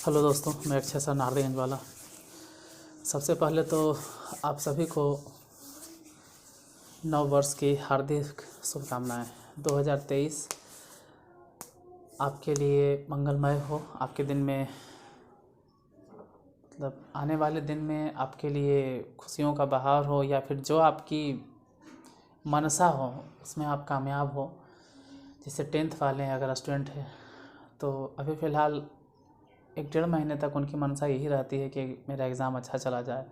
Hello दोस्तों, मैं Akshay sir Nardiganj वाला। सबसे पहले तो आप सभी को नव वर्ष की हार्दिक शुभकामनाएं। 2023 आपके लिए मंगलमय हो। आपके दिन में मतलब आने वाले दिन में आपके लिए खुशियों का बहार हो, या फिर जो आपकी मनसा हो उसमें आप कामयाब हो। जैसे 10th वाले हैं, अगर स्टूडेंट है तो अभी फ़िलहाल 1-1.5 महीने तक उनकी मनसा यही रहती है कि मेरा एग्ज़ाम अच्छा चला जाए,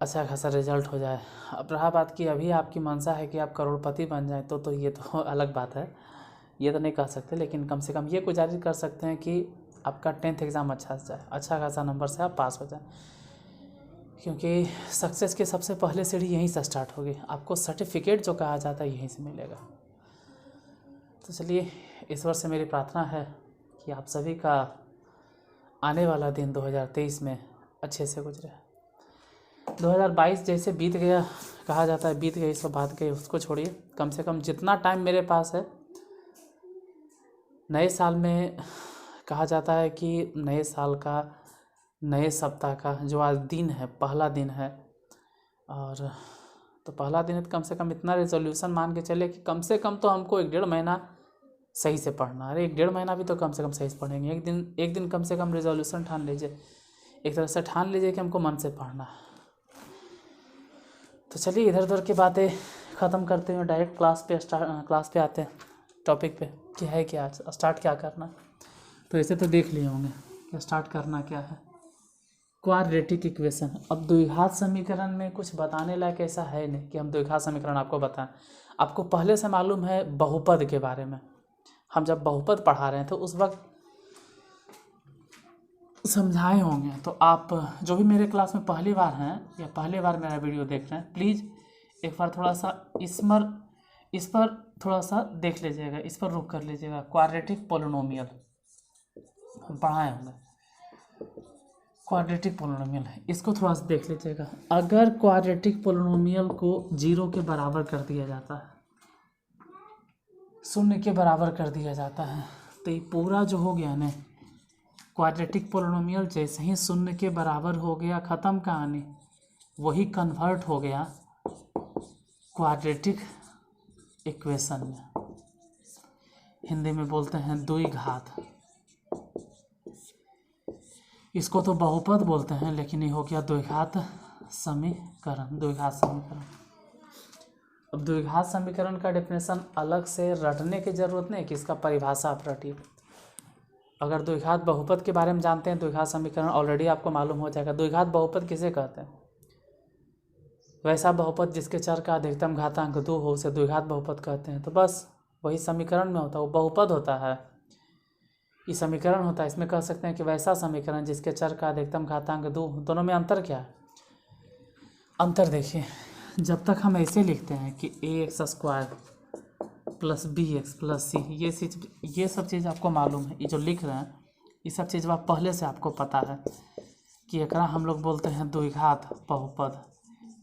अच्छा खासा रिजल्ट हो जाए। अब रहा बात कि अभी आपकी मनसा है कि आप करोड़पति बन जाएं, तो ये तो अलग बात है, ये तो नहीं कह सकते, लेकिन कम से कम ये गुजारिश कर सकते हैं कि आपका 10th एग्ज़ाम अच्छा जाए, अच्छा खासा नंबर से आप पास हो जाए, क्योंकि सक्सेस के सबसे पहले सीढ़ी यहीं से स्टार्ट होगी। आपको सर्टिफिकेट जो कहा जाता है यहीं से मिलेगा। तो चलिए, ईश्वर से मेरी प्रार्थना है कि आप सभी का आने वाला दिन 2023 में अच्छे से गुजरे। 2022 जैसे बीत गया, कहा जाता है बीत गई सो बात गई, उसको छोड़िए। कम से कम जितना टाइम मेरे पास है, नए साल में कहा जाता है कि नए साल का, नए सप्ताह का जो आज दिन है, पहला दिन है, और तो पहला दिन है तो कम से कम इतना रेजोल्यूशन मान के चले कि कम से कम तो हमको 1-1.5 महीना सही से पढ़ना। अरे 1-1.5 महीना भी तो कम से कम सही से पढ़ेंगे। एक दिन कम से कम रेजोल्यूशन ठान लीजिए, एक तरह से ठान लीजिए कि हमको मन से पढ़ना है। तो चलिए, इधर उधर की बातें ख़त्म करते हुए डायरेक्ट क्लास पे आते हैं, टॉपिक पे कि है क्या, आज स्टार्ट क्या करना। तो ऐसे तो देख लिए होंगे कि स्टार्ट करना क्या है। Quadratic equation. अब द्विघात समीकरण में कुछ बताने लायक ऐसा है नहीं कि हम द्विघात समीकरण आपको बताएं। आपको पहले से मालूम है बहुपद के बारे में। हम जब बहुपद पढ़ा रहे हैं तो उस वक्त समझाए होंगे। तो आप जो भी मेरे क्लास में पहली बार हैं या पहली बार मेरा वीडियो देख रहे हैं, प्लीज़ एक बार थोड़ा सा इस पर थोड़ा सा देख लीजिएगा, इस पर रुक कर लीजिएगा। क्वाड्रेटिक पोलिनोमियल हम पढ़ाए होंगे, क्वाड्रेटिक पोलिनोमियल है, इसको थोड़ा सा देख लीजिएगा। अगर क्वाड्रेटिक पोलिनोमियल को 0 के बराबर कर दिया जाता है, 0 के बराबर कर दिया जाता है, तो ये पूरा जो हो गया ना क्वाड्रेटिक पोलिनोमियल, जैसे ही 0 के बराबर हो गया, ख़त्म कहानी, वही कन्वर्ट हो गया क्वाड्रेटिक इक्वेशन में। हिंदी में बोलते हैं द्विघात। इसको तो बहुपद बोलते हैं, लेकिन ये हो गया द्विघात समीकरण। द्विघात समीकरण। अब द्विघात समीकरण का डेफिनेशन अलग से रटने की ज़रूरत नहीं कि इसका परिभाषा आप रटिए। अगर द्विघात बहुपद के बारे में जानते हैं, द्विघात समीकरण ऑलरेडी आपको मालूम हो जाएगा। द्विघात बहुपद किसे कहते हैं? वैसा बहुपद जिसके चर का अधिकतम घातांक 2 हो, उसे द्विघात बहुपद कहते हैं। तो बस वही समीकरण में होता है, वो बहुपद होता है, ये समीकरण होता है। इसमें कह सकते हैं कि वैसा समीकरण जिसके चर का अधिकतम घातांक 2। दोनों में अंतर क्या है? अंतर देखिए, जब तक हम ऐसे लिखते हैं कि ax² + bx + c, ये सब चीज़ आपको मालूम है। ये जो लिख रहे हैं ये सब चीज़ आप पहले से आपको पता है कि एकरा हम लोग बोलते हैं द्विघात बहुपद।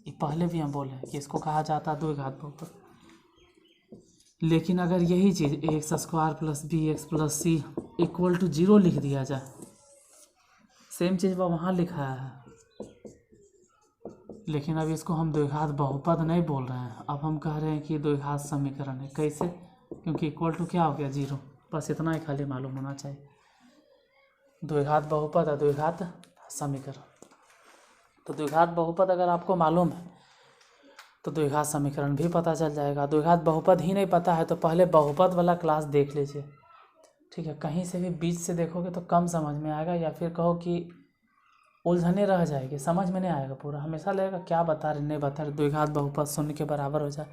ये पहले भी हम बोले हैं कि इसको कहा जाता है द्विघात बहुपद। लेकिन अगर यही चीज़ ax² + bx + c = 0 लिख दिया जाए, सेम चीज़ वहाँ लिखा है, लेकिन अब इसको हम द्विघात बहुपद नहीं बोल रहे हैं। अब हम कह रहे हैं कि द्विघात समीकरण है। कैसे? क्योंकि = क्या हो गया? 0। बस इतना ही खाली मालूम होना चाहिए। द्विघात बहुपद और द्विघात समीकरण। तो द्विघात बहुपद अगर आपको मालूम है तो द्विघात समीकरण भी पता चल जाएगा। द्विघात बहुपद ही नहीं पता है तो पहले बहुपद वाला क्लास देख लीजिए, ठीक है? कहीं से भी बीच से देखोगे तो कम समझ में आएगा, या फिर कहो कि उलझने रह जाएगी, समझ में नहीं आएगा पूरा। हमेशा लगेगा क्या बता रहे, नहीं बता रहे। द्विघात बहुपद 0 के बराबर हो जाए,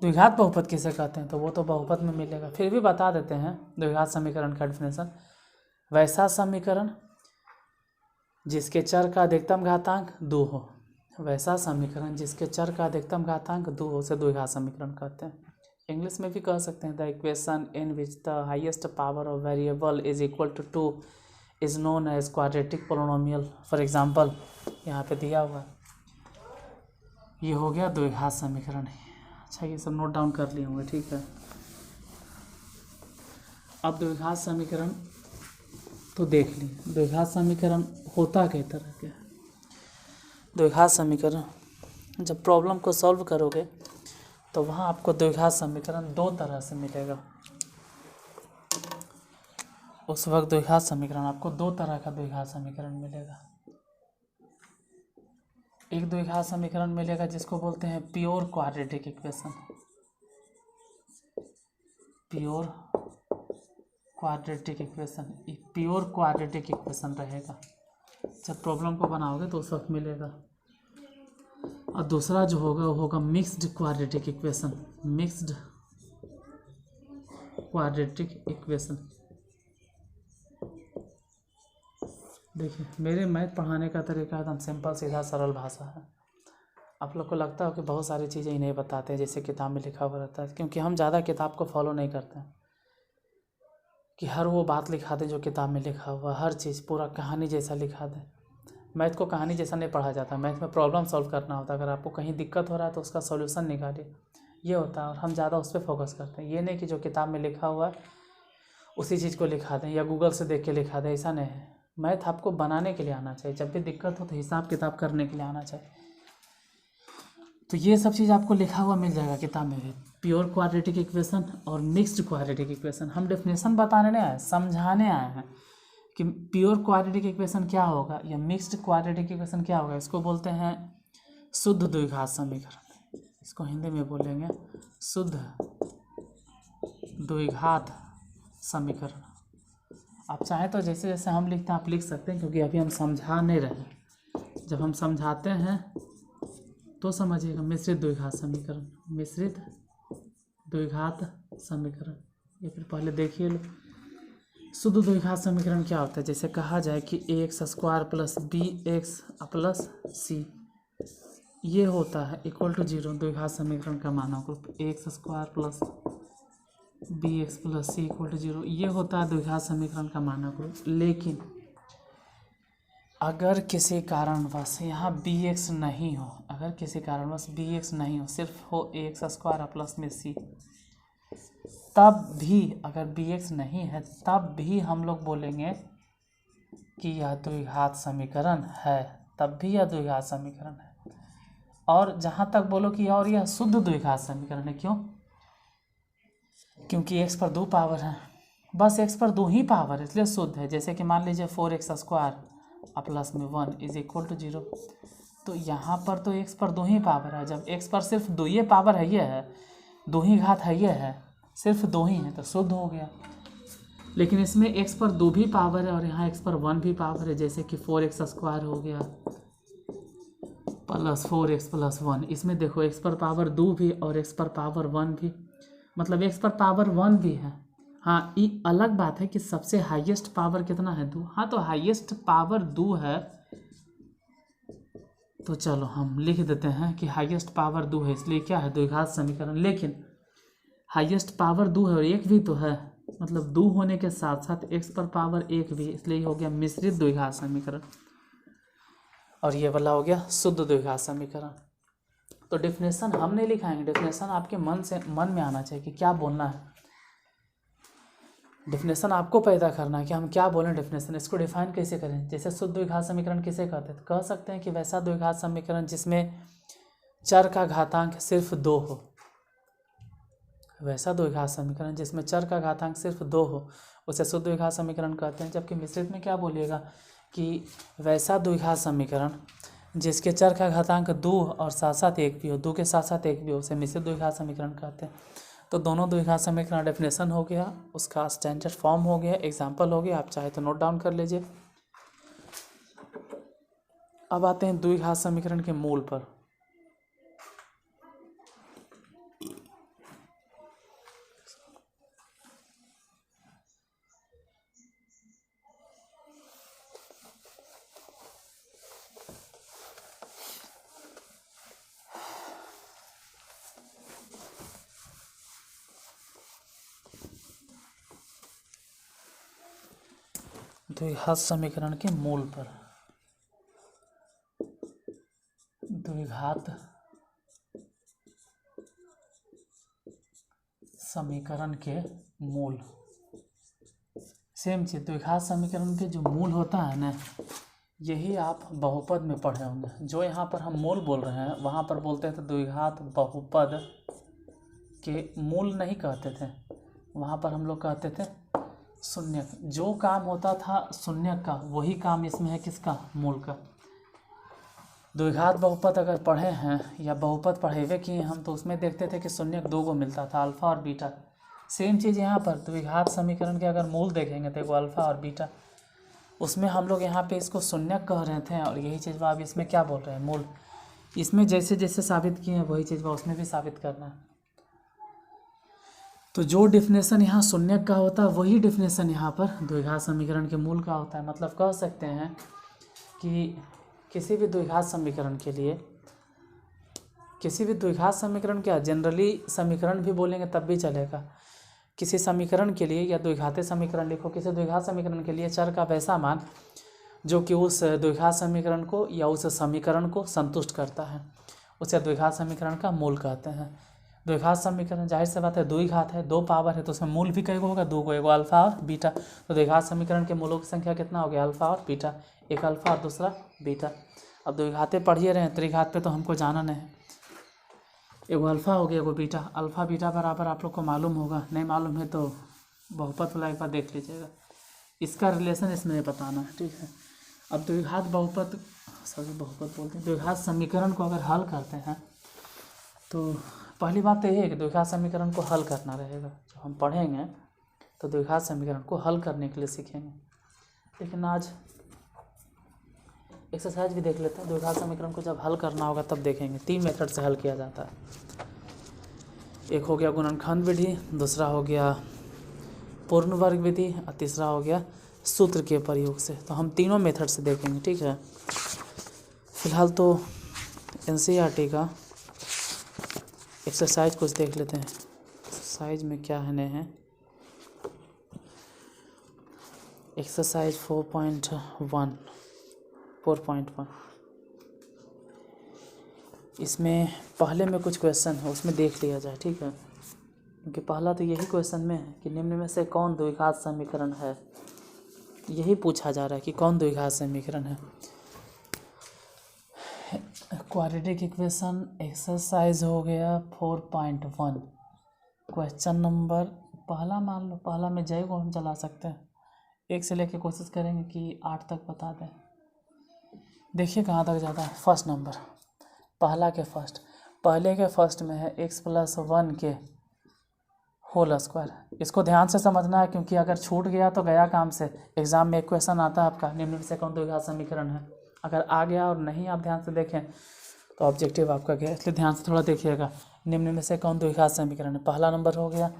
द्विघात बहुपद किसे कहते हैं? तो वो तो बहुपद में मिलेगा। फिर भी बता देते हैं द्विघात समीकरण का डेफिनेशन। वैसा समीकरण जिसके चर का अधिकतम घातांक 2 हो, वैसा समीकरण जिसके चर का अधिकतम घातांक 2 हो, उसे द्विघात समीकरण कहते हैं। इंग्लिश में भी कह सकते हैं the equation in which the highest power of variable is equal to 2 is known as quadratic polynomial. For example यहाँ पे दिया हुआ, ये हो गया द्विघात समीकरण। अच्छा, ये सब नोट डाउन कर लिए होंगे, ठीक है? अब द्विघात समीकरण तो देख लीजिए द्विघात समीकरण होता कई तरह के। द्विघात समीकरण जब प्रॉब्लम को सॉल्व करोगे तो वहाँ आपको द्विघात समीकरण दो तरह से मिलेगा। उस वक्त द्विघात समीकरण आपको दो तरह का द्विघात समीकरण मिलेगा। एक द्विघात समीकरण मिलेगा जिसको बोलते हैं pure quadratic equation. Pure quadratic equation, pure quadratic equation रहेगा। जब प्रॉब्लम को बनाओगे तो उस वक्त मिलेगा। और दूसरा जो होगा वो होगा mixed quadratic equation. Mixed quadratic equation. देखिए मेरे मैथ पढ़ाने का तरीका एकदम सिंपल सीधा सरल भाषा है। आप लोग को लगता है कि बहुत सारी चीज़ें ही नहीं बताते हैं जैसे किताब में लिखा हुआ रहता है, क्योंकि हम ज़्यादा किताब को फॉलो नहीं करते हैं कि हर वो बात लिखा दें जो किताब में लिखा हुआ, हर चीज़ पूरा कहानी जैसा लिखा दें। मैथ को कहानी जैसा नहीं पढ़ा जाता, मैथ में प्रॉब्लम सॉल्व करना होता है। अगर आपको कहीं दिक्कत हो रहा है तो उसका सॉल्यूशन निकालिए, ये होता है। और हम ज़्यादा उस पर फोकस करते हैं, ये नहीं कि जो किताब में लिखा हुआ है उसी चीज़ को लिखा दें या गूगल से देख के लिखा दें, ऐसा नहीं है। मैथ आपको बनाने के लिए आना चाहिए, जब भी दिक्कत हो तो हिसाब किताब करने के लिए आना चाहिए। तो ये सब चीज़ आपको लिखा हुआ मिल जाएगा किताब में भी, प्योर क्वाड्रेटिक इक्वेशन और मिक्स्ड क्वाड्रेटिक इक्वेशन। हम डेफिनेशन बताने नहीं आए, समझाने आए हैं कि प्योर क्वाड्रेटिक इक्वेशन क्या होगा या मिक्स्ड क्वाड्रेटिक इक्वेशन क्या होगा। इसको बोलते हैं शुद्ध द्विघात समीकरण। इसको हिंदी में बोलेंगे शुद्ध द्विघात समीकरण। आप चाहें तो जैसे जैसे हम लिखते हैं आप लिख सकते हैं, क्योंकि अभी हम समझा नहीं रहे हैं। जब हम समझाते हैं तो समझिएगा मिश्रित द्विघात समीकरण। मिश्रित द्विघात समीकरण ये फिर पहले देखिए लो। शुद्ध द्विघात समीकरण क्या होता है? जैसे कहा जाए कि ax square plus B X plus C, ये होता है इक्वल टू 0 द्विघात समीकरण का मानव group. ax square plus B X plus C equal to 0, ये होता है द्विघात समीकरण का मानव ग्रुप। लेकिन अगर किसी कारणवश यहाँ बी एक्स नहीं हो, अगर किसी कारणवश बी एक्स नहीं हो, सिर्फ हो एक्स स्क्वायर प्लस में सी, तब भी अगर बी एक्स नहीं है तब भी हम लोग बोलेंगे कि यह द्विघात समीकरण है, तब भी यह द्विघात समीकरण है। और जहाँ तक बोलो कि और यह शुद्ध द्विघात समीकरण है, क्यों? क्योंकि एक्स पर दो पावर है, बस एक्स पर दो ही पावर है, इसलिए शुद्ध है। जैसे कि मान लीजिए 4x स्क्वायर प्लस में 1 इज इक्वल टू 0, तो यहाँ पर तो एक्स पर दो ही पावर है। जब एक्स पर सिर्फ दो ही पावर है, ये है दो ही घात है, ये है सिर्फ दो ही है, तो शुद्ध हो गया। लेकिन इसमें एक्स पर दो भी पावर है और यहाँ एक्स पर 1 भी पावर है, जैसे कि 4x स्क्वायर हो गया प्लस 4x प्लस 1। इसमें देखो एक्स पर पावर 2 भी और एक्स पर पावर 1 भी, मतलब एक्स पर पावर 1 भी है। हाँ, ये अलग बात है कि सबसे हाईएस्ट पावर कितना है? 2। हाँ, तो हाईएस्ट पावर 2 है, तो चलो हम लिख देते हैं कि हाईएस्ट पावर 2 है, इसलिए क्या है? द्विघात समीकरण। लेकिन हाईएस्ट पावर 2 है और 1 भी तो है, मतलब 2 होने के साथ साथ एक्स पर पावर 1 भी, इसलिए हो गया मिश्रित द्विघात समीकरण। और ये वाला हो गया शुद्ध द्विघात समीकरण। तो डेफिनेशन हम नहीं लिखाएंगे, डेफिनेशन आपके मन में आना चाहिए कि क्या बोलना है। डेफिनेशन आपको पैदा करना है कि हम क्या बोलें। डेफिनेशन इसको डिफाइन कैसे करें? जैसे शुद्ध द्विघात समीकरण किसे कहते हैं? कह सकते हैं कि वैसा द्विघात समीकरण जिसमें चर का घातांक सिर्फ 2 हो, वैसा द्विघात समीकरण जिसमें चर का घातांक सिर्फ 2 हो उसे शुद्ध द्विघात समीकरण कहते हैं। जबकि मिश्रित में क्या बोलिएगा कि वैसा द्विघात समीकरण जिसके चर का घातांक 2 और साथ साथ 1 भी हो, 2 के साथ साथ 1 भी हो, उसे मिश्रित द्विघात समीकरण कहते हैं। तो दोनों द्विघात समीकरण डेफिनेशन हो गया, उसका स्टैंडर्ड फॉर्म हो गया, एग्जाम्पल हो गया, आप चाहे तो नोट डाउन कर लीजिए। अब आते हैं द्विघात समीकरण के मूल पर। द्विघात समीकरण के मूल पर, द्विघात समीकरण के मूल। सेम चीज़, द्विघात समीकरण के जो मूल होता है ना, यही आप बहुपद में पढ़े होंगे। जो यहाँ पर हम मूल बोल रहे हैं वहाँ पर बोलते थे द्विघात बहुपद के मूल नहीं कहते थे, वहाँ पर हम लोग कहते थे शून्यक। जो काम होता था शून्यक का वही काम इसमें है किसका, मूल का। द्विघात बहुपद अगर पढ़े हैं या बहुपद पढ़े हुए किए हम, तो उसमें देखते थे कि शून्यक दो को मिलता था, अल्फ़ा और बीटा। सेम चीज़ यहाँ पर द्विघात समीकरण के अगर मूल देखेंगे तो वो अल्फ़ा और बीटा, उसमें हम लोग यहाँ पे इसको शून्यक कह रहे थे, और यही चीज़ आप इसमें क्या बोल रहे हैं, मूल। इसमें जैसे जैसे साबित किए हैं वही चीज़ उसमें भी साबित करना है। तो जो डिफिनेशन यहाँ शून्यक का होता है वही डिफिनेशन यहाँ पर द्विघात समीकरण के मूल का होता है। मतलब कह सकते हैं कि किसी भी द्विघात समीकरण के लिए, किसी भी द्विघात समीकरण क्या, जनरली समीकरण भी बोलेंगे तब भी चलेगा। किसी समीकरण के लिए या द्विघातीय समीकरण लिखो, किसी द्विघात समीकरण के लिए चर का वैसा मान जो कि उस द्विघात समीकरण को या उस समीकरण को संतुष्ट करता है, उसे द्विघात समीकरण का मूल कहते हैं। द्विघात समीकरण जाहिर सी बात है द्विघात है, दो पावर है, तो उसमें मूल भी कई को होगा, दो को, एगो अल्फा और बीटा। तो द्विघात समीकरण के मूलों की संख्या कितना हो गया, अल्फा और बीटा, एक अल्फा और दूसरा बीटा। अब द्विघाते पढ़िए रहे हैं, त्रिघात पे तो हमको जाना नहीं है। एगो अल्फा हो गया, एगो बीटा। अल्फा बीटा बराबर आप लोग को मालूम होगा, नहीं मालूम है तो बहुपद वाला एक बार देख लीजिएगा, इसका रिलेशन इसमें बताना है, ठीक है। अब द्विघात बहुपद, सॉरी बहुपद बोलते हैं, द्विघात समीकरण को अगर हल करते हैं तो पहली बात तो ये है कि द्विघात समीकरण को हल करना रहेगा। जो हम पढ़ेंगे तो द्विघात समीकरण को हल करने के लिए सीखेंगे। लेकिन आज एक्सरसाइज भी देख लेते हैं, द्विघात समीकरण को जब हल करना होगा तब देखेंगे। 3 मेथड से हल किया जाता है। एक हो गया गुणनखंड विधि, दूसरा हो गया पूर्ण वर्ग विधि, और तीसरा हो गया सूत्र के प्रयोग से। तो हम तीनों मेथड से देखेंगे, ठीक है। फिलहाल तो एनसीईआरटी का एक्सरसाइज कुछ देख लेते हैं। एक्सरसाइज में क्या है, एक्सरसाइज 4.1 इसमें पहले में कुछ क्वेश्चन है, उसमें देख लिया जाए, ठीक है। क्योंकि पहला तो यही क्वेश्चन में है कि निम्न में से कौन द्विघात समीकरण है, यही पूछा जा रहा है कि कौन द्विघात समीकरण है। क्वाड्रेटिक इक्वेशन एक्सरसाइज हो गया 4.1। क्वेश्चन नंबर पहला मान लो, पहला में जय को हम चला सकते हैं, 1 से लेके कोशिश करेंगे कि 8 तक बता दें। देखिए कहाँ तक जाता है। फर्स्ट नंबर, पहला के फर्स्ट, पहले के फर्स्ट में है x+1 के होल स्क्वायर। इसको ध्यान से समझना है, क्योंकि अगर छूट गया तो गया काम से। एग्जाम में एक क्वेश्चन आता है आपका, निम्न में से कौन द्विघात समीकरण है, अगर आ गया और नहीं आप ध्यान से देखें तो ऑब्जेक्टिव आपका गया, इसलिए ध्यान से थोड़ा देखिएगा। निम्न में से कौन द्विघात समीकरण है, पहला नंबर हो गया।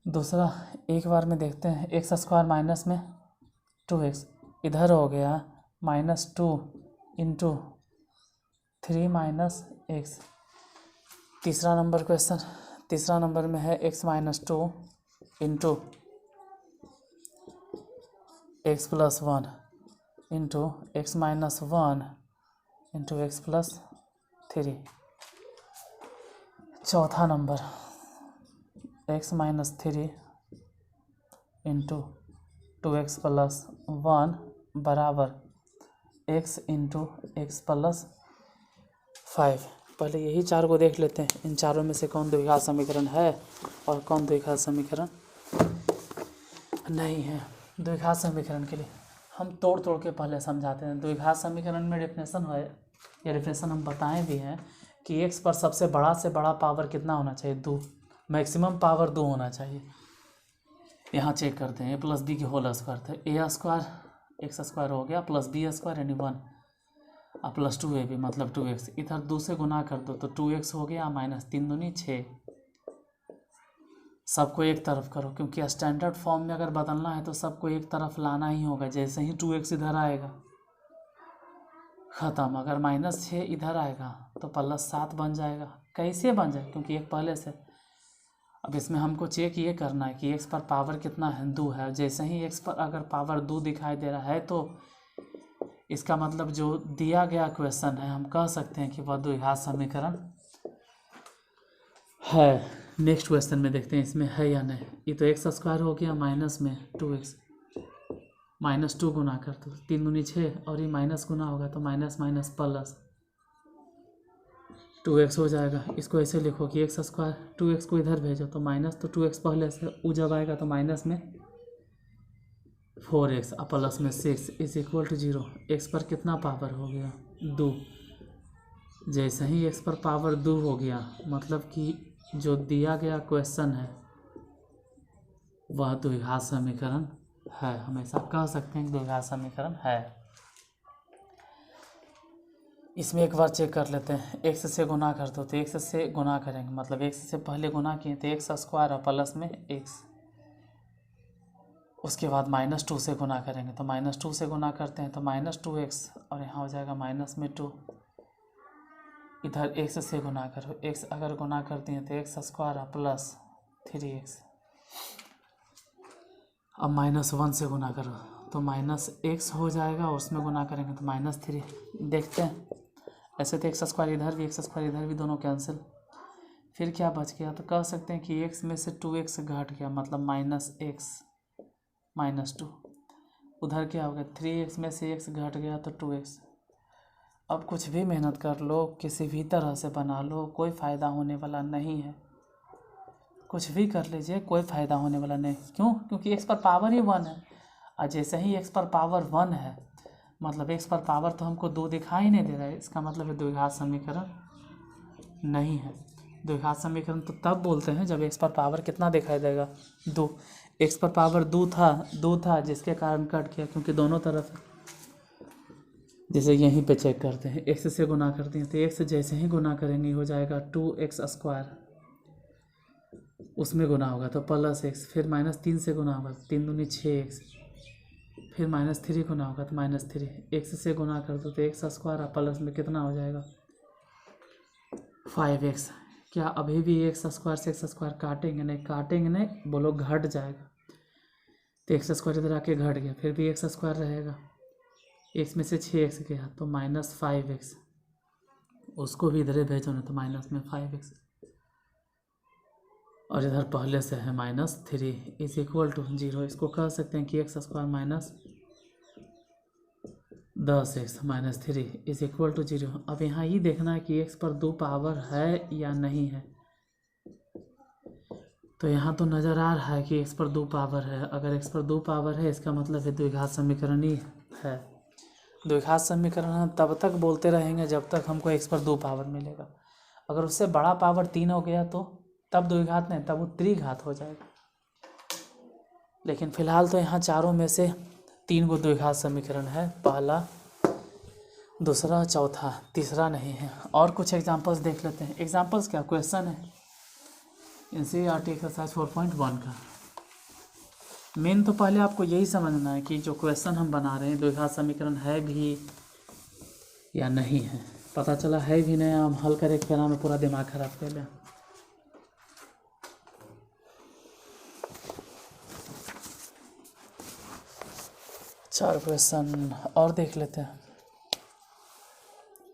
दूसरा एक बार में देखते हैं, x² माइनस में 2x, इधर हो गया -2 × 3 - x। तीसरा नंबर क्वेश्चन, तीसरा नंबर में है x - 2 × x + 1 × x - 1 × x + 3। चौथा नंबर x - 3 × 2x + 1 बराबर x × x + 5। पहले यही चार को देख लेते हैं, इन चारों में से कौन द्विघात समीकरण है और कौन द्विघात समीकरण नहीं है। द्विघात समीकरण के लिए हम तोड़ तोड़ के पहले समझाते हैं। द्विघात समीकरण में डेफिनेशन है, या डेफिनेशन हम बताएं भी हैं कि x पर सबसे बड़ा से बड़ा पावर कितना होना चाहिए, 2, मैक्सिमम पावर 2 होना चाहिए। यहाँ चेक करते हैं, a + b के होल स्क्वायर थे, a² x² हो गया +b² यानी 1 और +2ab मतलब 2x, इधर 2 से गुना कर दो तो 2x हो गया, -3 दूनी 6। सबको एक तरफ करो, क्योंकि स्टैंडर्ड फॉर्म में अगर बदलना है तो सबको एक तरफ लाना ही होगा। जैसे ही 2x इधर आएगा ख़त्म, अगर -6 इधर आएगा तो +7 बन जाएगा। कैसे बन जाए, क्योंकि एक पहले से। अब इसमें हमको चेक ये करना है कि x पर पावर कितना है, 2 है। जैसे ही x पर अगर पावर 2 दिखाई दे रहा है तो इसका मतलब जो दिया गया क्वेश्चन है हम कह सकते हैं कि वह द्विघात समीकरण है। नेक्स्ट क्वेश्चन में देखते हैं इसमें है या नहीं। ये तो x² हो गया माइनस में 2x, -2 गुना कर दो, 3 दूनी 6 और ये माइनस गुना होगा तो माइनस माइनस प्लस 2x हो जाएगा। इसको ऐसे लिखो कि एक्स स्क्वायर 2x को इधर भेजो तो माइनस, तो 2x पहले से ऊ जब आएगा तो माइनस में 4x और प्लस में 6 इज इक्वल टू 0। एक्स पर कितना पावर हो गया 2। जैसे ही एक्स पर पावर 2 हो गया मतलब कि जो दिया गया क्वेश्चन है वह द्विघात समीकरण है। हम ऐसा कह सकते हैं कि द्विघात समीकरण है। इसमें एक बार चेक कर लेते हैं, एक्स से गुना कर दो तो एक्स से गुना करेंगे मतलब एक्स से पहले गुना किए तो एक्स स्क्वायर और प्लस में एक्स, उसके बाद -2 से गुना करेंगे तो -2 से गुना करते हैं तो -2x और यहाँ हो जाएगा माइनस में 2। इधर x से गुना करो, x अगर गुना करते हैं तो एक्स स्क्वायर और प्लस 3x। अब -1 से गुना करो तो -x हो जाएगा और उसमें गुना करेंगे तो -3। देखते हैं, ऐसे तो एक्स स्क्वायर इधर भी एक्स स्क्वायर इधर भी दोनों कैंसिल। फिर क्या बच गया तो कह सकते हैं कि x में से 2x घट गया मतलब -x -2। उधर क्या हो गया 3x में से x घट गया तो 2x। अब कुछ भी मेहनत कर लो, किसी भी तरह से बना लो, कोई फ़ायदा होने वाला नहीं है। कुछ भी कर लीजिए कोई फ़ायदा होने वाला नहीं। क्यों? क्योंकि x पर पावर ही 1 है और जैसे ही x पर पावर 1 है मतलब x पर पावर तो हमको 2 दिखाई नहीं दे रहा है, इसका मतलब है द्विघात समीकरण नहीं है। द्विघात समीकरण तो तब बोलते हैं जब x पर पावर कितना दिखाई देगा 2। x पर पावर 2 था जिसके कारण कट गया क्योंकि दोनों तरफ है। जैसे यहीं पे चेक करते हैं, x से गुना करते हैं तो x जैसे ही गुना करेंगे हो जाएगा 2x स्क्वायर, उसमें गुना होगा तो प्लस x, फिर -3 से गुना होगा 3 दूनी 6x, फिर -3 गुना होगा तो -3। x से गुना कर दो तो एक्स स्क्वायर और प्लस में कितना हो जाएगा 5x। क्या अभी भी एक्स स्क्वायर से एक्स स्क्वायर काटेंगे नहीं, काटेंगे नहीं, बोलो घट जाएगा तो एक्स स्क्वायर इधर आके घट गया, फिर भी एक्स स्क्वायर रहेगा। एक्स में से 6x गया तो -5x, उसको भी इधर भेजो ना तो माइनस में 5x और इधर पहले से है -3 इज इक्वल टू 0। इसको कह सकते हैं कि x square -10x -3 is equal to 0। अब यहाँ ये देखना है कि एक्स पर 2 पावर है या नहीं है। तो यहाँ तो नज़र आ रहा है कि एक्स पर 2 पावर है। अगर एक्स पर 2 पावर है इसका मतलब है द्विघात समीकरण ही है। द्विघात समीकरण हम तब तक बोलते रहेंगे जब तक हमको एक्स पर 2 पावर मिलेगा। अगर उससे बड़ा पावर 3 हो गया तो तब द्विघात नहीं, तब वो त्रिघात हो जाएगा। लेकिन फ़िलहाल तो यहाँ चारों में से 3 गो द्विघात समीकरण है, पहला, दूसरा, चौथा, तीसरा नहीं है। और कुछ एग्जांपल्स देख लेते हैं। एग्जांपल्स क्या, क्वेश्चन है NCERT एक्सरसाइज 4.1 का। मेन तो पहले आपको यही समझना है कि जो क्वेश्चन हम बना रहे हैं द्विघात समीकरण है भी या नहीं है। पता चला है भी नहीं, हम हल करे के नाम में पूरा दिमाग खराब कर लिया। चार क्वेश्चन और देख लेते हैं।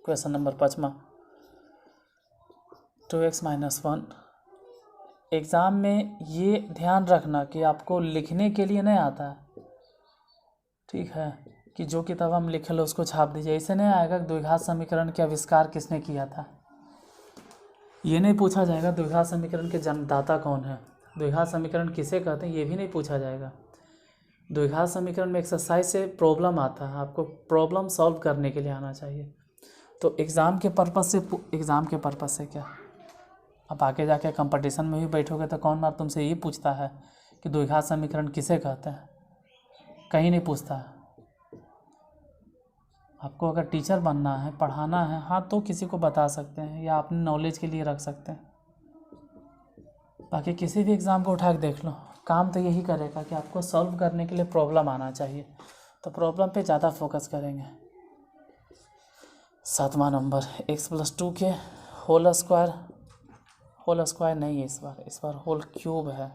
Question number 5, 2x - 1। एग्ज़ाम में ये ध्यान रखना कि आपको लिखने के लिए नहीं आता है, ठीक है, कि जो किताब हम लिखे लो उसको छाप दीजिए। ऐसे नहीं आएगा कि द्विघात समीकरण के आविष्कार किसने किया था, ये नहीं पूछा जाएगा। द्विघात समीकरण के जन्मदाता कौन है, द्विघात समीकरण किसे कहते हैं, ये भी नहीं पूछा जाएगा। द्विघात समीकरण में एक्सरसाइज से प्रॉब्लम आता है, आपको प्रॉब्लम सॉल्व करने के लिए आना चाहिए। तो एग्ज़ाम के पर्पस से क्या, अब आगे जाके कंपटीशन में भी बैठोगे तो कौन बार तुमसे ये पूछता है कि द्विघात समीकरण किसे कहते हैं, कहीं नहीं पूछता है। आपको अगर टीचर बनना है, पढ़ाना है, हाँ तो किसी को बता सकते हैं या अपने नॉलेज के लिए रख सकते हैं। बाकी किसी भी एग्ज़ाम को उठा के देख लो, काम तो यही करेगा कि आपको सॉल्व करने के लिए प्रॉब्लम आना चाहिए, तो प्रॉब्लम पे ज़्यादा फोकस करेंगे। 7वां नंबर, x+2 के होल स्क्वायर नहीं है इस बार होल क्यूब है,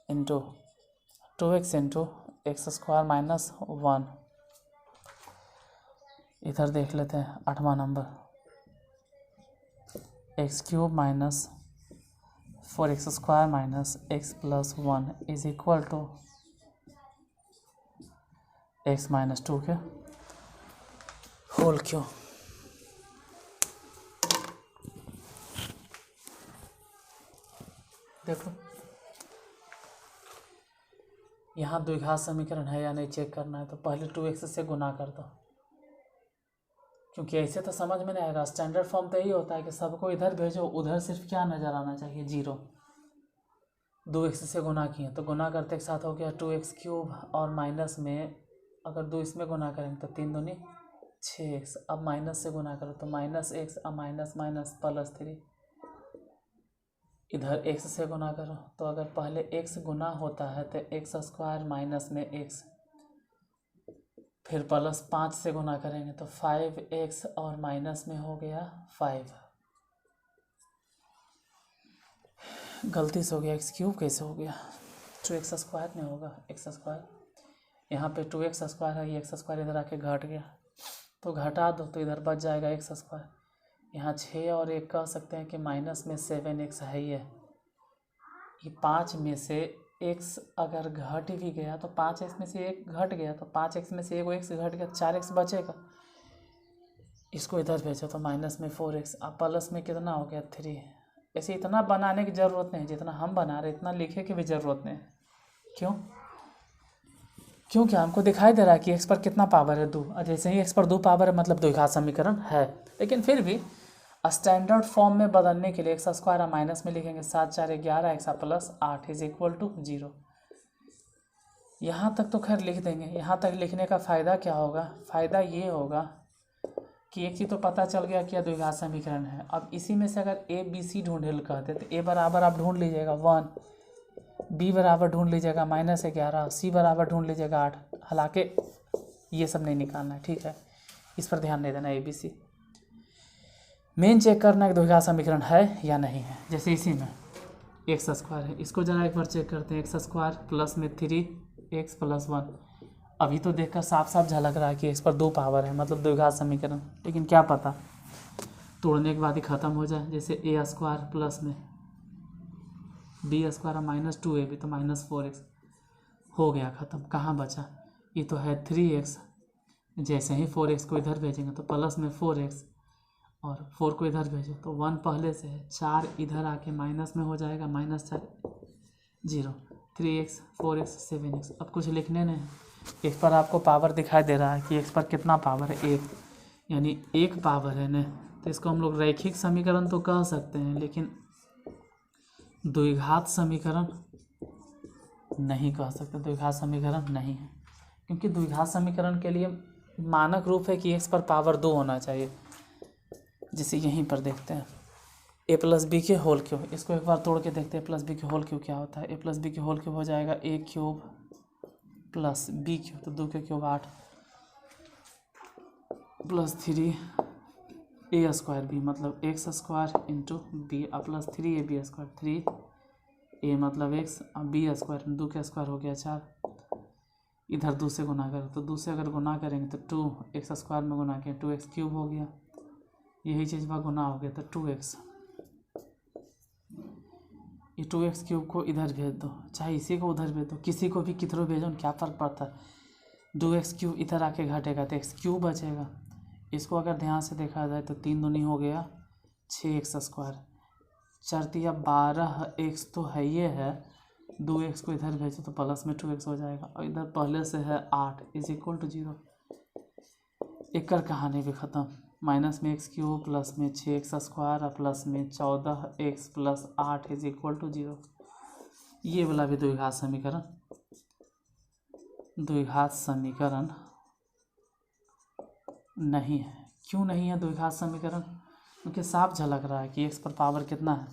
इंटू 2x इंटू x² - 1। इधर देख लेते हैं 8वां number, x³ - 4x² - x + 1 is equal to X minus 2 के होल क्यों। देखो यहाँ द्विघात समीकरण है या नहीं चेक करना है तो पहले 2x से गुना कर दो, क्योंकि ऐसे तो समझ में नहीं आएगा। स्टैंडर्ड फॉर्म तो यही होता है कि सबको इधर भेजो, उधर सिर्फ क्या नज़र आना चाहिए, 0। 2x से गुना किए तो गुना करते के साथ हो गया 2x³ और माइनस में अगर 2 इसमें गुना करेंगे तो 3 दूनी 6x। अब माइनस से गुना करो तो -x, अब माइनस माइनस +3। इधर x से गुना करो तो अगर पहले x गुना होता है तो x² माइनस में x, फिर +5 से गुना करेंगे तो 5x और माइनस में हो गया 5। गलती से हो गया, x³ कैसे हो गया, 2x² में होगा, x²। यहाँ पे 2x² है, ये x² इधर आके घट गया तो घटा दो तो इधर बच जाएगा x²। यहाँ 6 और 1 कह सकते हैं कि माइनस में 7x है। ये 5 में से x अगर घट भी गया तो 5x में से 1 घट गया तो 5x में से 1 x घट गया, 4x बचेगा। इसको इधर भेजो तो माइनस में 4x, अब प्लस में कितना हो गया 3। ऐसे इतना बनाने की ज़रूरत नहीं, जितना हम बना रहे इतना लिखे की भी ज़रूरत नहीं। क्यों? क्योंकि हमको दिखाई दे रहा है कि x पर कितना पावर है 2, और जैसे ही x पर 2 पावर है मतलब द्विघात समीकरण है। लेकिन फिर भी स्टैंडर्ड फॉर्म में बदलने के लिए x² माइनस में लिखेंगे 7 4 11 x + 8 = 0। यहाँ तक तो खैर लिख देंगे। यहाँ तक लिखने का फ़ायदा क्या होगा, फ़ायदा ये होगा कि एक चीज़ तो पता चल गया कि यह द्विघात समीकरण है। अब इसी में से अगर a b c ढूंढे कहते तो a बराबर आप ढूंढ लीजिएगा 1, b बराबर ढूंढ लीजिएगा -11, c बराबर ढूंढ लीजिएगा 8। हालांकि ये सब नहीं निकालना है, ठीक है, इस पर ध्यान नहीं देना। a b c मेन चेक करना है कि द्विघात समीकरण है या नहीं है। जैसे इसी में x² है, इसको जरा एक बार चेक करते हैं। x² प्लस में 3x + 1। अभी तो देखकर साफ साफ झलक रहा है कि x पर 2 पावर है मतलब द्विघात समीकरण, लेकिन क्या पता तोड़ने के बाद ही ख़त्म हो जाए। जैसे a² प्लस में b² -2ab तो -4x हो गया ख़त्म। कहाँ बचा, ये तो है 3x। जैसे ही 4x को इधर भेजेंगे तो प्लस में 4x और 4 को इधर भेजो तो 1 पहले से है, 4 इधर आके माइनस में हो जाएगा, -4 0, 3x 4x 7x। अब कुछ लिखने नहीं, x पर आपको पावर दिखाई दे रहा है कि x पर कितना पावर है, 1, यानी 1 पावर है ना। तो इसको हम लोग रैखिक समीकरण तो कह सकते हैं, लेकिन द्विघात समीकरण नहीं कह सकते। द्विघात समीकरण नहीं है, क्योंकि द्विघात समीकरण के लिए मानक रूप है कि x पर पावर 2 होना चाहिए। जिसे यहीं पर देखते हैं a + b के होल क्यूब। इसको एक बार तोड़ के देखते हैं, +b के होल क्यूब क्या होता है। a + b के होल क्यूब हो जाएगा a³ + b³ तो 2 के क्यूब 8 + 3a² b मतलब x² × b + 3ab², 3a मतलब x, b² 2 के स्क्वायर हो गया 4। इधर 2 से गुना करो तो 2 से अगर गुना करेंगे तो 2x² में गुना किया 2x³ हो गया। यही चीज़ का गुना हो गया तो 2x। ये 2x³ को इधर भेज दो, चाहे इसी को उधर भेज दो, किसी को भी किधरों भेजो क्या फ़र्क पड़ता है। 2x³ इधर आके घटेगा तो x³ बचेगा। इसको अगर ध्यान से देखा जाए तो 3 दूनी हो गया 6x², 4 तिया 12x तो है ये है। 2x को इधर भेजो तो प्लस में 2x हो जाएगा, और इधर पहले से है 8 = 0। एक कर कहानी भी ख़त्म। माइनस में x³ प्लस में 6x² प्लस में 14x + 8 = 0। ये वाला भी द्विघात समीकरण नहीं है। क्यों नहीं है द्विघात समीकरण? क्योंकि साफ झलक रहा है कि x पर पावर कितना है,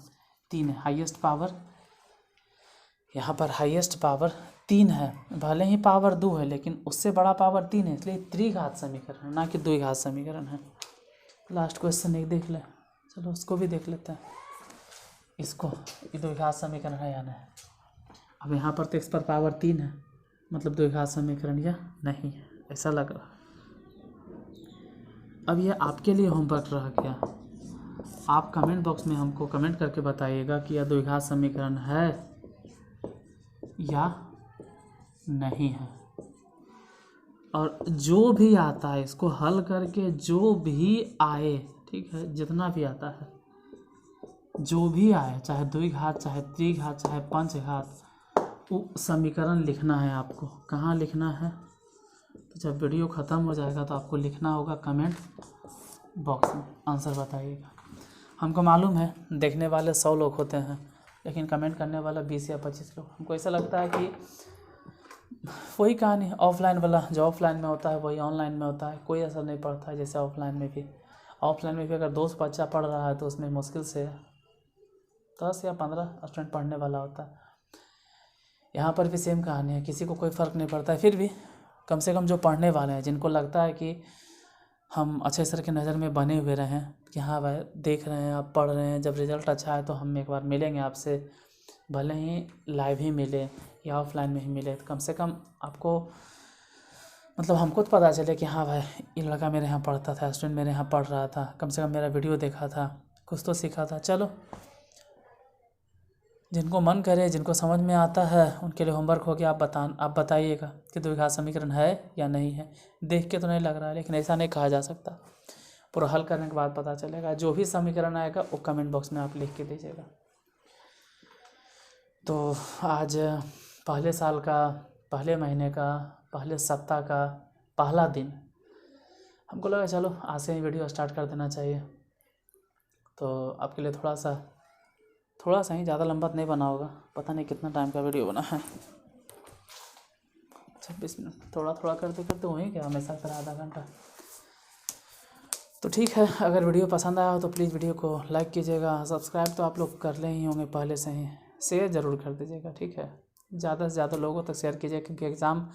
3 है। हाईएस्ट पावर यहाँ पर हाईएस्ट पावर 3 है, भले ही पावर 2 है लेकिन उससे बड़ा पावर 3 है, इसलिए त्रिघात समीकरण ना कि द्विघात समीकरण है। लास्ट क्वेश्चन एक देख ले, चलो उसको भी देख लेते हैं। इसको ये द्विघात समीकरण है या नहीं। अब यहाँ पर तो x पर पावर 3 है मतलब द्विघात समीकरण या नहीं है, ऐसा लग रहा। अब ये आपके लिए होमवर्क रह गया। आप कमेंट बॉक्स में हमको कमेंट करके बताइएगा कि यह द्विघात समीकरण है या नहीं है। और जो भी आता है इसको हल करके जो भी आए, ठीक है, जितना भी आता है, जो भी आए, चाहे द्विघात, चाहे त्रिघात, चाहे पंचघात, वो समीकरण लिखना है आपको। कहाँ लिखना है? तो जब वीडियो ख़त्म हो जाएगा तो आपको लिखना होगा कमेंट बॉक्स में, आंसर बताइएगा। हमको मालूम है देखने वाले 100 लोग होते हैं, लेकिन कमेंट करने वाला 20 या 25 लोग। हमको ऐसा लगता है कि वही कहानी ऑफलाइन वाला, जो ऑफलाइन में होता है वही ऑनलाइन में होता है, कोई असर नहीं पड़ता है जैसे ऑफलाइन में भी। ऑफलाइन में भी अगर 2 बच्चा पढ़ रहा है तो उसमें मुश्किल से 10 या 15 स्टूडेंट पढ़ने वाला होता है। यहाँ पर भी सेम कहानी है, किसी को कोई फ़र्क नहीं पड़ता है। फिर भी कम से कम जो पढ़ने वाले हैं, जिनको लगता है कि हम अच्छे सर की नज़र में बने हुए रहें कि हाँ भाई देख रहे हैं, आप पढ़ रहे हैं, जब रिज़ल्ट अच्छा है तो हम एक बार मिलेंगे आपसे, भले ही लाइव ही मिले या ऑफलाइन में ही मिले, तो कम से कम आपको मतलब हमको तो पता चले कि हाँ भाई ये लड़का मेरे यहाँ पढ़ता था, स्टूडेंट मेरे यहाँ पढ़ रहा था, कम से कम मेरा वीडियो देखा था, कुछ तो सीखा था। चलो, जिनको मन करे, जिनको समझ में आता है, उनके लिए होमवर्क हो गया। आप बताइएगा कि द्विघात समीकरण है या नहीं है। देख के तो नहीं लग रहा है, लेकिन ऐसा नहीं कहा जा सकता, पूरा हल करने के बाद पता चलेगा। जो भी समीकरण आएगा वो कमेंट बॉक्स में आप लिख के दीजिएगा। तो आज पहले साल का, पहले महीने का, पहले सप्ताह का पहला दिन, हमको लगा चलो आज से ही वीडियो स्टार्ट कर देना चाहिए। तो आपके लिए थोड़ा सा ही, ज़्यादा लंबा नहीं बना होगा, पता नहीं कितना टाइम का वीडियो बना है, 26 मिनट। थोड़ा थोड़ा करते करते वहीं क्या हमेशा कर आधा घंटा। तो ठीक है, अगर वीडियो पसंद आया हो तो प्लीज़ वीडियो को लाइक कीजिएगा। सब्सक्राइब तो आप लोग कर ले ही होंगे पहले से ही, शेयर ज़रूर कर दीजिएगा, ठीक है। ज़्यादा से ज़्यादा लोगों तक शेयर कीजिए, क्योंकि एग्ज़ाम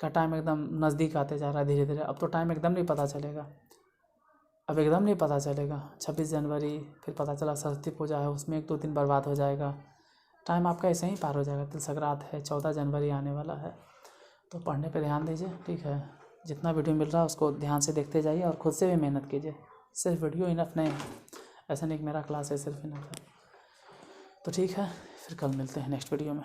का टाइम एकदम नज़दीक आते जा रहा है धीरे धीरे। अब तो टाइम एकदम नहीं पता चलेगा, अब एकदम नहीं पता चलेगा। 26 जनवरी, फिर पता चला सरस्वती पूजा है, उसमें 1-2 दिन बर्बाद हो जाएगा, टाइम आपका ऐसे ही पार हो जाएगा। तिल संक्रांत है, 14 जनवरी आने वाला है, तो पढ़ने पे ध्यान दीजिए, ठीक है। जितना वीडियो मिल रहा है उसको ध्यान से देखते जाइए और ख़ुद से भी मेहनत कीजिए। सिर्फ वीडियो इनफ नहीं है, ऐसा नहीं कि मेरा क्लास है सिर्फ इनफ है। तो ठीक है, फिर कल मिलते हैं नेक्स्ट वीडियो में।